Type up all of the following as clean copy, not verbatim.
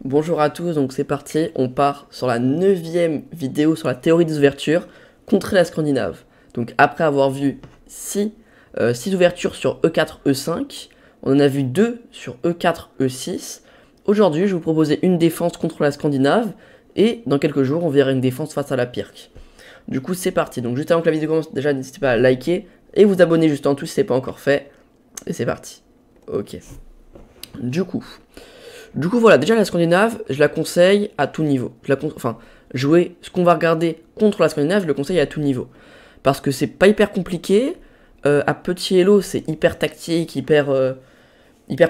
Bonjour à tous, donc c'est parti, on part sur la 9e vidéo sur la théorie des ouvertures contre la Scandinave. Donc après avoir vu 6 ouvertures sur E4, E5, on en a vu 2 sur E4, E6. Aujourd'hui, je vais vous proposer une défense contre la Scandinave et dans quelques jours, on verra une défense face à la Pirque. Du coup, c'est parti. Donc juste avant que la vidéo commence, déjà n'hésitez pas à liker et vous abonner juste en dessous si ce n'est pas encore fait. Et c'est parti. Ok. Du coup voilà, déjà la Scandinave, je la conseille à tout niveau. Jouer ce qu'on va regarder contre la Scandinave, je le conseille à tout niveau. Parce que c'est pas hyper compliqué. À petit elo, c'est hyper tactique, hyper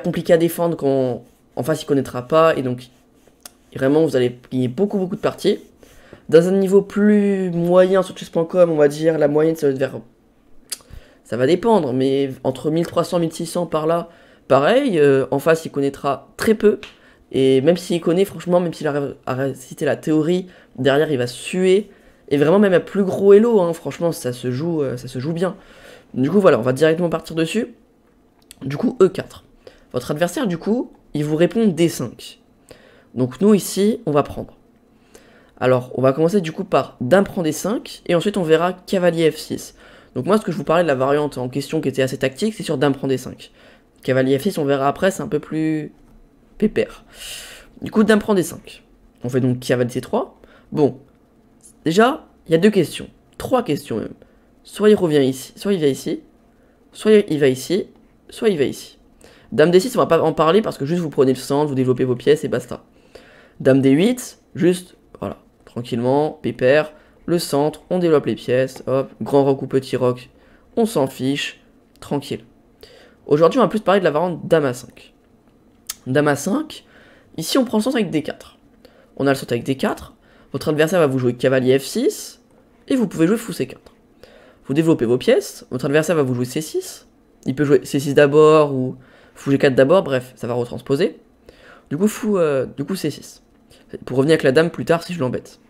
compliqué à défendre quand en face il connaîtra pas. Et donc, vraiment, vous allez gagner beaucoup de parties. Dans un niveau plus moyen sur chess.com, on va dire, la moyenne, ça va être vers... Ça va dépendre, mais entre 1300 et 1600 par là, pareil, en face il connaîtra très peu. Et même s'il connaît, franchement, même s'il arrive à réciter la théorie, derrière il va suer. Et vraiment même à plus gros elo, hein, franchement ça se joue bien. Du coup voilà, on va directement partir dessus. Du coup E4. Votre adversaire du coup, il vous répond D5. Donc nous ici, on va prendre. Alors on va commencer du coup par Dame prend D5, et ensuite on verra Cavalier F6. Donc moi ce que je vous parlais de la variante en question qui était assez tactique, c'est sur Dame prend D5. Cavalier F6 on verra après, c'est un peu plus pépère. Du coup Dame prend D5. On fait donc Cavalier C3. Bon, déjà, il y a deux questions. 3 questions même. Soit il revient ici, soit il vient ici, soit il va ici, soit il va ici. Dame D6 on va pas en parler parce que juste vous prenez le centre, vous développez vos pièces et basta. Dame D8, juste, voilà, tranquillement, pépère, le centre, on développe les pièces, hop, grand roc ou petit roc, on s'en fiche, tranquille. Aujourd'hui, on va plus parler de la variante Dame A5. Dame A5, ici on prend le centre avec D4. On a le centre avec D4, votre adversaire va vous jouer Cavalier F6, et vous pouvez jouer Fou C4. Vous développez vos pièces, votre adversaire va vous jouer C6, il peut jouer C6 d'abord, ou Fou G4 d'abord, bref, ça va retransposer. Du coup, C6. Pour revenir avec la dame plus tard si je l'embête.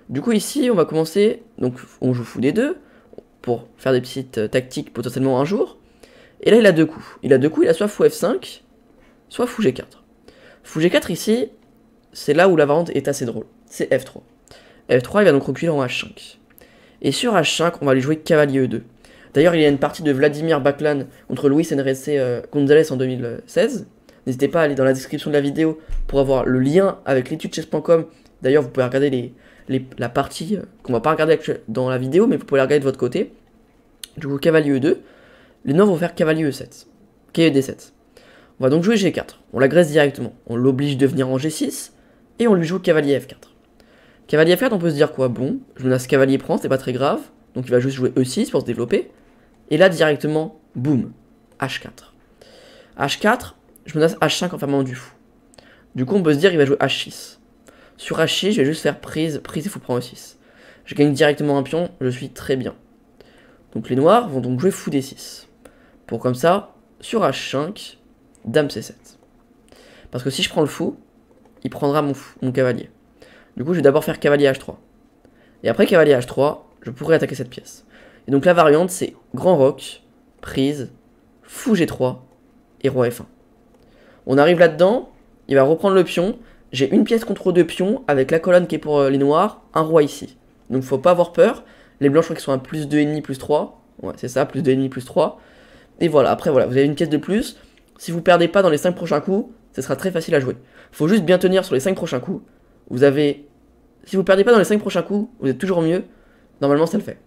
Du coup ici on va commencer, donc on joue Fou D2, pour faire des petites tactiques potentiellement un jour. Et là il a deux coups. Il a soit Fou F5, soit Fou G4. Fou G4 ici, c'est là où la variante est assez drôle. C'est F3. F3 il va donc reculer en H5. Et sur H5 on va lui jouer Cavalier E2. D'ailleurs il y a une partie de Vladimir Baklan contre Luis Enrique González en 2016. N'hésitez pas à aller dans la description de la vidéo pour avoir le lien avec l'étude chess.com. D'ailleurs, vous pouvez regarder la partie qu'on va pas regarder dans la vidéo, mais vous pouvez la regarder de votre côté. Du coup, Cavalier E2. Les noirs vont faire Cavalier E7. Cavalier D7. On va donc jouer G4. On l'agresse directement. On l'oblige de venir en G6 et on lui joue Cavalier F4. Cavalier F4, on peut se dire quoi? Bon, je menace Cavalier prend, c'est pas très grave. Donc il va juste jouer E6 pour se développer. Et là, directement, boum, H4. H4. Je menace H5 en fermant du fou. Du coup, on peut se dire qu'il va jouer H6. Sur H6, je vais juste faire prise et fou prend E6. Je gagne directement un pion, je suis très bien. Donc les noirs vont donc jouer Fou D6. Pour comme ça, sur H5, Dame C7. Parce que si je prends le fou, il prendra mon cavalier. Du coup, je vais d'abord faire Cavalier H3. Et après Cavalier H3, je pourrais attaquer cette pièce. Et donc la variante, c'est Grand Roc, prise, Fou G3 et Roi F1. On arrive là-dedans, il va reprendre le pion. J'ai une pièce contre 2 pions avec la colonne qui est pour les noirs, un roi ici. Donc faut pas avoir peur. Les blancs, je crois qu'ils sont à plus 2,5, plus 3. Ouais, c'est ça, plus 2,5, plus 3. Et voilà, après voilà, vous avez une pièce de plus. Si vous perdez pas dans les 5 prochains coups, ce sera très facile à jouer. Faut juste bien tenir sur les 5 prochains coups. Si vous perdez pas dans les 5 prochains coups, vous êtes toujours mieux. Normalement, ça le fait.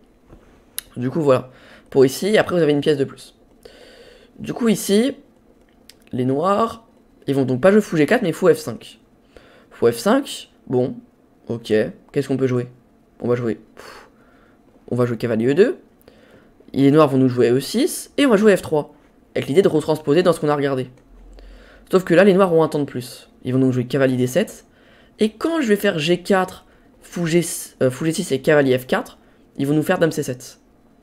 Du coup, voilà. Pour ici, après vous avez une pièce de plus. Du coup, ici, les noirs... Ils vont donc pas jouer Fou G4 mais Fou F5. Fou F5, bon, ok, qu'est-ce qu'on peut jouer? On va jouer Cavalier E2, et les noirs vont nous jouer E6, et on va jouer F3, avec l'idée de retransposer dans ce qu'on a regardé. Sauf que là, les noirs ont un temps de plus. Ils vont donc jouer Cavalier D7, et quand je vais faire G4, Fou G6 et Cavalier F4, ils vont nous faire Dame C7.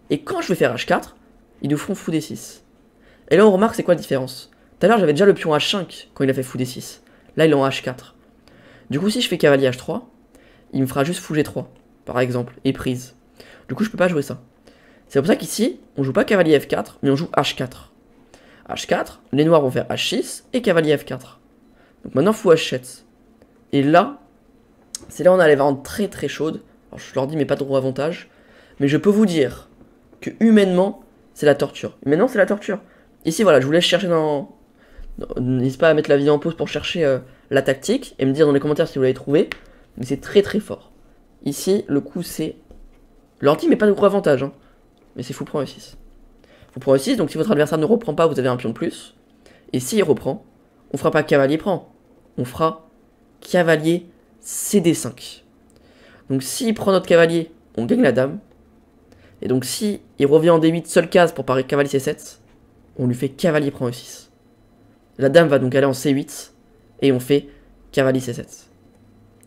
Et quand je vais faire H4, ils nous feront Fou D6. Et là, on remarque c'est quoi la différence? Tout à l'heure, j'avais déjà le pion H5 quand il a fait Fou D6. Là, il est en H4. Du coup, si je fais Cavalier H3, il me fera juste Fou G3, par exemple, et prise. Du coup, je peux pas jouer ça. C'est pour ça qu'ici, on joue pas Cavalier F4, mais on joue H4. H4, les noirs vont faire H6 et Cavalier F4. Donc maintenant, Fou H7. Et là, c'est là où on a les variantes très très chaudes. Alors je leur dis mais pas trop avantage. Mais je peux vous dire que humainement, c'est la torture. Humainement, c'est la torture. Ici, voilà, je vous laisse chercher dans... N'hésitez pas à mettre la vidéo en pause pour chercher la tactique et me dire dans les commentaires si vous l'avez trouvé. Mais c'est très très fort. Ici, le coup c'est... L'ordi mais pas de gros avantage. Hein. Mais c'est fou prend E6. Fou prend E6, donc si votre adversaire ne reprend pas, vous avez un pion de plus. Et s'il reprend, on fera pas cavalier prend. On fera cavalier CD5. Donc s'il prend notre cavalier, on gagne la dame. Et donc si il revient en D8 seule case pour parer cavalier C7, on lui fait cavalier prend E6. La dame va donc aller en C8 et on fait cavalier C7.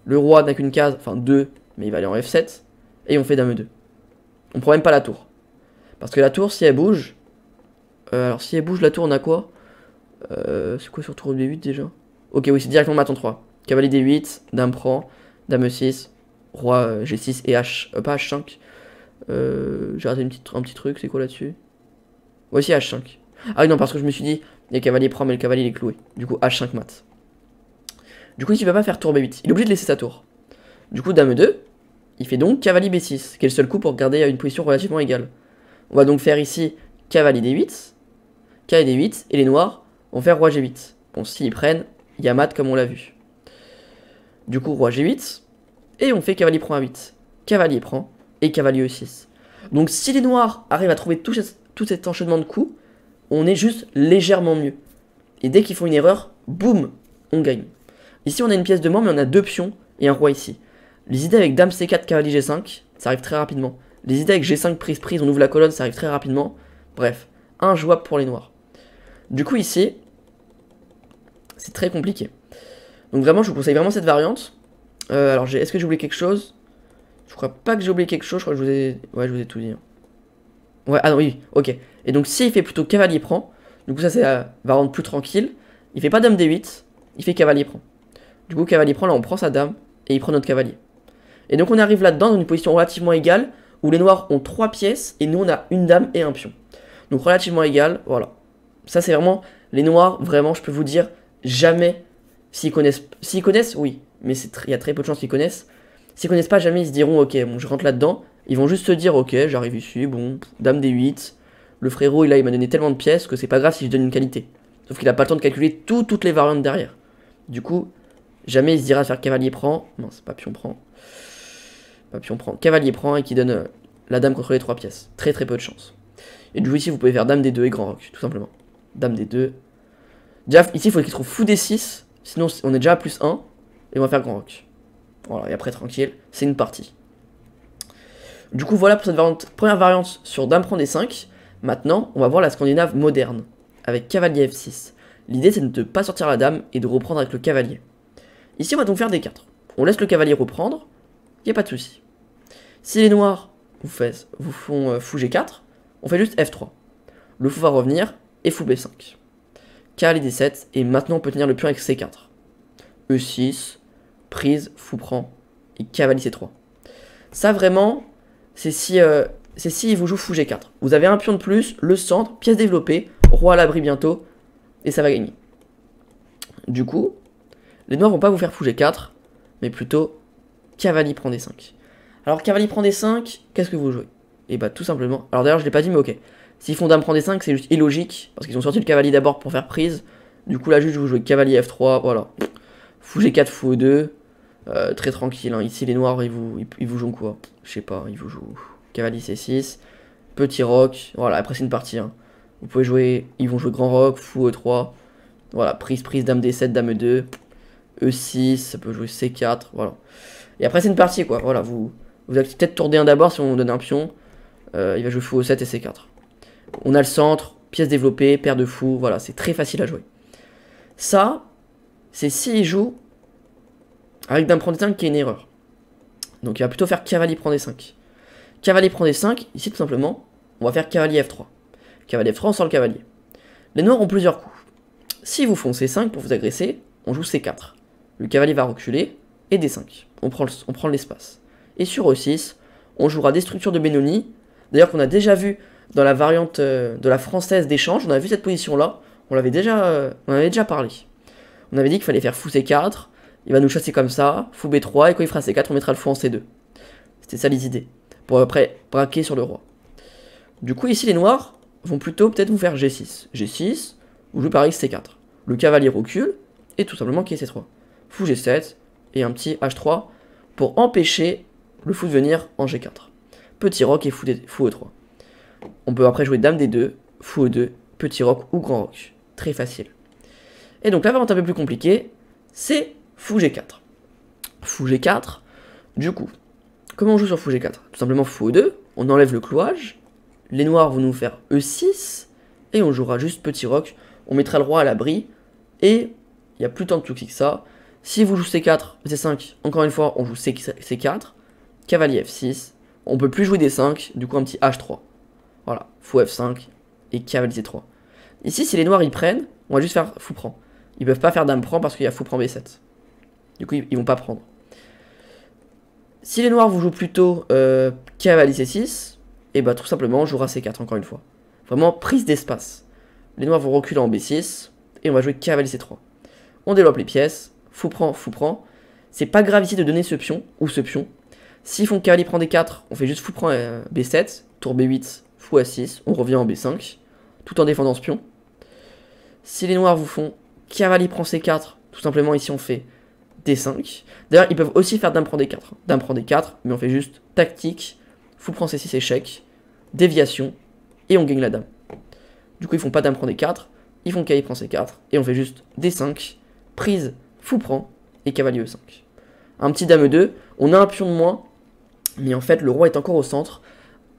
Le roi n'a qu'une case, enfin 2, mais il va aller en F7 et on fait dame E2. On prend même pas la tour. Parce que la tour, si elle bouge... alors si elle bouge, la tour, on a quoi? C'est quoi sur tour D8 déjà? Ok, oui, c'est directement mat en 3. Cavalier D8, dame prend, dame E6, roi G6 et H... pas H5. J'ai raté un petit truc, c'est quoi là-dessus? Ouais, si H5. Ah oui, non, parce que je me suis dit, il y a cavalier prend, mais le cavalier il est cloué. Du coup, H5 mat. Du coup, il ne va pas faire tour B8. Il est obligé de laisser sa tour. Du coup, dame E2, il fait donc cavalier B6, qui est le seul coup pour garder une position relativement égale. On va donc faire ici cavalier D8, cavalier D8, et les noirs vont faire roi G8. Bon, s'ils prennent, il y a mat comme on l'a vu. Du coup, roi G8, et on fait cavalier prend A8. Cavalier prend, et cavalier E6. Donc si les noirs arrivent à trouver tout cet enchaînement de coups, on est juste légèrement mieux. Et dès qu'ils font une erreur, boum, on gagne. Ici on a une pièce de mort, mais on a 2 pions et un roi ici. Les idées avec dame C4, cavalier G5, ça arrive très rapidement. Les idées avec G5, prise, on ouvre la colonne, ça arrive très rapidement. Bref, injouable pour les noirs. Du coup ici, c'est très compliqué. Donc vraiment, je vous conseille vraiment cette variante. Alors est-ce que j'ai oublié quelque chose? Je crois pas que j'ai oublié quelque chose, je crois que je vous ai... Ouais, je vous ai tout dit. Ouais, ah non, oui, ok. Et donc s'il fait plutôt cavalier prend, du coup ça c'est la variante plus tranquille. Il fait pas dame D8, il fait cavalier prend. Du coup cavalier prend, là on prend sa dame, et il prend notre cavalier. Et donc on arrive là-dedans dans une position relativement égale, où les noirs ont 3 pièces, et nous on a une dame et un pion. Donc relativement égal, voilà. Ça c'est vraiment, les noirs, vraiment je peux vous dire, jamais, s'ils connaissent, oui, mais il y a très peu de chances qu'ils connaissent. S'ils connaissent pas, jamais ils se diront, ok, bon je rentre là-dedans. Ils vont juste se dire, ok, j'arrive ici, bon, dame D8. Le frérot, il m'a donné tellement de pièces que c'est pas grave si je donne une qualité. Sauf qu'il a pas le temps de calculer toutes les variantes derrière. Du coup, jamais il se dira de faire cavalier prend. Non, c'est pas pion prend. Pas pion prend. Cavalier prend et qui donne la dame contre les 3 pièces. Très très peu de chance. Et du coup, ici, vous pouvez faire dame D2 et grand roc, tout simplement. Dame D2. Déjà, ici, il faut qu'il trouve fou D6. Sinon, on est déjà à +1. Et on va faire grand roc. Voilà, et après, tranquille, c'est une partie. Du coup, voilà pour cette première variante sur dame prend D5. Maintenant, on va voir la scandinave moderne, avec cavalier F6. L'idée, c'est de ne pas sortir la dame et de reprendre avec le cavalier. Ici, on va donc faire D4. On laisse le cavalier reprendre, il n'y a pas de souci. Si les noirs vous font fou G4, on fait juste F3. Le fou va revenir, et fou B5. Cavalier D7, et maintenant on peut tenir le pion avec C4. E6, prise, fou prend, et cavalier C3. Ça vraiment, c'est si il vous joue fou G4. Vous avez un pion de plus, le centre, pièce développée, roi à l'abri bientôt, et ça va gagner. Du coup, les noirs vont pas vous faire fou G4, mais plutôt cavalier prend D5. Alors cavalier prend D5, qu'est-ce que vous jouez? Et bah tout simplement, alors d'ailleurs je l'ai pas dit mais ok. S'ils font dame prend D5, c'est juste illogique, parce qu'ils ont sorti le cavalier d'abord pour faire prise. Du coup là juste vous jouez cavalier F3, voilà. Fou G4, fou E2, très tranquille, hein. Ici les noirs ils vous jouent quoi? Je sais pas, ils vous jouent cavalier C6, petit roc, voilà, après c'est une partie, hein. Vous pouvez jouer, ils vont jouer grand roc, fou E3, voilà, prise, dame D7, dame E2, E6, ça peut jouer C4, voilà. Et après c'est une partie quoi, voilà, vous allez peut-être tourner un d'abord si on vous donne un pion, il va jouer fou E7 et C4. On a le centre, pièce développée, paire de fou, voilà, c'est très facile à jouer. Ça, c'est s'il joue avec dame prend D5 qui est une erreur. Donc il va plutôt faire cavalier prend D5. Cavalier prend D5, ici tout simplement, on va faire cavalier F3. Cavalier F3, on sort le cavalier. Les noirs ont plusieurs coups. Si vous font C5 pour vous agresser, on joue C4. Le cavalier va reculer, et D5. On prend l'espace. Et sur E6, on jouera des structures de Benoni. D'ailleurs qu'on a déjà vu dans la variante de la française d'échange, on a vu cette position-là, on avait déjà parlé. On avait dit qu'il fallait faire fou C4, il va nous chasser comme ça, fou B3, et quand il fera C4, on mettra le fou en C2. C'était ça les idées, pour après braquer sur le roi. Du coup, ici, les noirs vont plutôt peut-être vous faire G6. G6, vous jouez pareil C4. Le cavalier recule, et tout simplement qui est C3. Fou G7, et un petit H3, pour empêcher le fou de venir en G4. Petit roc et fou E3. On peut après jouer dame D2, fou E2, petit roc ou grand roc. Très facile. Et donc la variante un peu plus compliquée, c'est fou G4. Fou G4, du coup, comment on joue sur fou G4? Tout simplement fou E2, on enlève le clouage, les noirs vont nous faire E6, et on jouera juste petit roc, on mettra le roi à l'abri, et il n'y a plus tant de soucis que ça. Si vous jouez C4, C5, encore une fois, on joue C4, cavalier F6, on peut plus jouer D5, du coup un petit H3. Voilà, fou F5 et cavalier C3. Ici, si les noirs ils prennent, on va juste faire fou prend. Ils peuvent pas faire dame prend parce qu'il y a fou prend B7. Du coup, ils vont pas prendre. Si les noirs vous jouent plutôt cavalier C6, et bah tout simplement on jouera C4 encore une fois. Vraiment prise d'espace. Les noirs vont reculer en B6 et on va jouer cavalier C3. On développe les pièces, fou prend, fou prend. C'est pas grave ici de donner ce pion ou ce pion. S'ils font cavalier prend D4, on fait juste fou prend B7, tour B8, fou A6, on revient en B5, tout en défendant ce pion. Si les noirs vous font cavalier prend C4, tout simplement ici on fait D5. D'ailleurs ils peuvent aussi faire dame prend D4. Dame prend D4, mais on fait juste tactique, fou prend C6 échec, déviation, et on gagne la dame. Du coup ils font pas dame prend D4, ils font cavalier prend C4, et on fait juste D5, prise, fou prend, et cavalier E5. Un petit dame E2, on a un pion de moins, mais en fait le roi est encore au centre,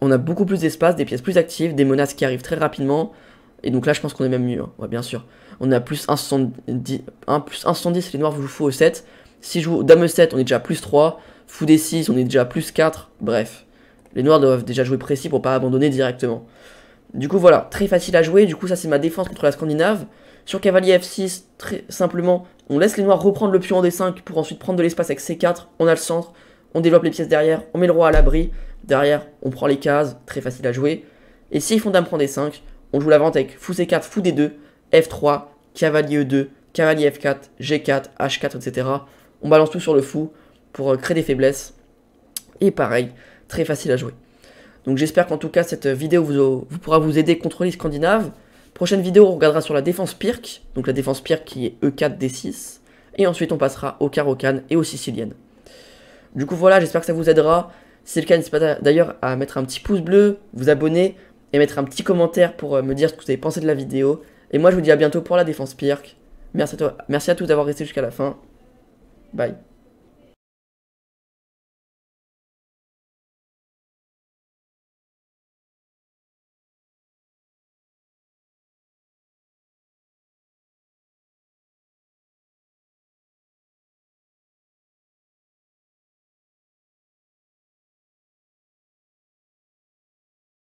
on a beaucoup plus d'espace, des pièces plus actives, des menaces qui arrivent très rapidement, et donc là je pense qu'on est même mieux, hein. Ouais, bien sûr. On a plus 1,70, les noirs vous jouent fou E7, si je joue dame E7 on est déjà plus 3, fou D6 on est déjà plus 4, bref. Les noirs doivent déjà jouer précis pour pas abandonner directement. Du coup voilà, très facile à jouer, du coup ça c'est ma défense contre la Scandinave. Sur cavalier F6, très simplement, on laisse les noirs reprendre le pion en D5 pour ensuite prendre de l'espace avec C4, on a le centre, on développe les pièces derrière, on met le roi à l'abri, derrière on prend les cases, très facile à jouer. Et s'ils font dame prend D5, on joue la vente avec fou C4, fou D2, F3, cavalier E2, cavalier F4, G4, H4, etc. On balance tout sur le fou pour créer des faiblesses. Et pareil, très facile à jouer. Donc j'espère qu'en tout cas cette vidéo vous pourra vous aider contre les Scandinaves. Prochaine vidéo, on regardera sur la défense Pirc, donc la défense Pirc qui est E4, D6. Et ensuite on passera au Caro-Can et aux Siciliennes. Du coup voilà, j'espère que ça vous aidera. Si c'est le cas, n'hésitez pas d'ailleurs à mettre un petit pouce bleu, vous abonner et mettre un petit commentaire pour me dire ce que vous avez pensé de la vidéo. Et moi je vous dis à bientôt pour la défense Pirc. Merci à tous d'avoir resté jusqu'à la fin. Bye.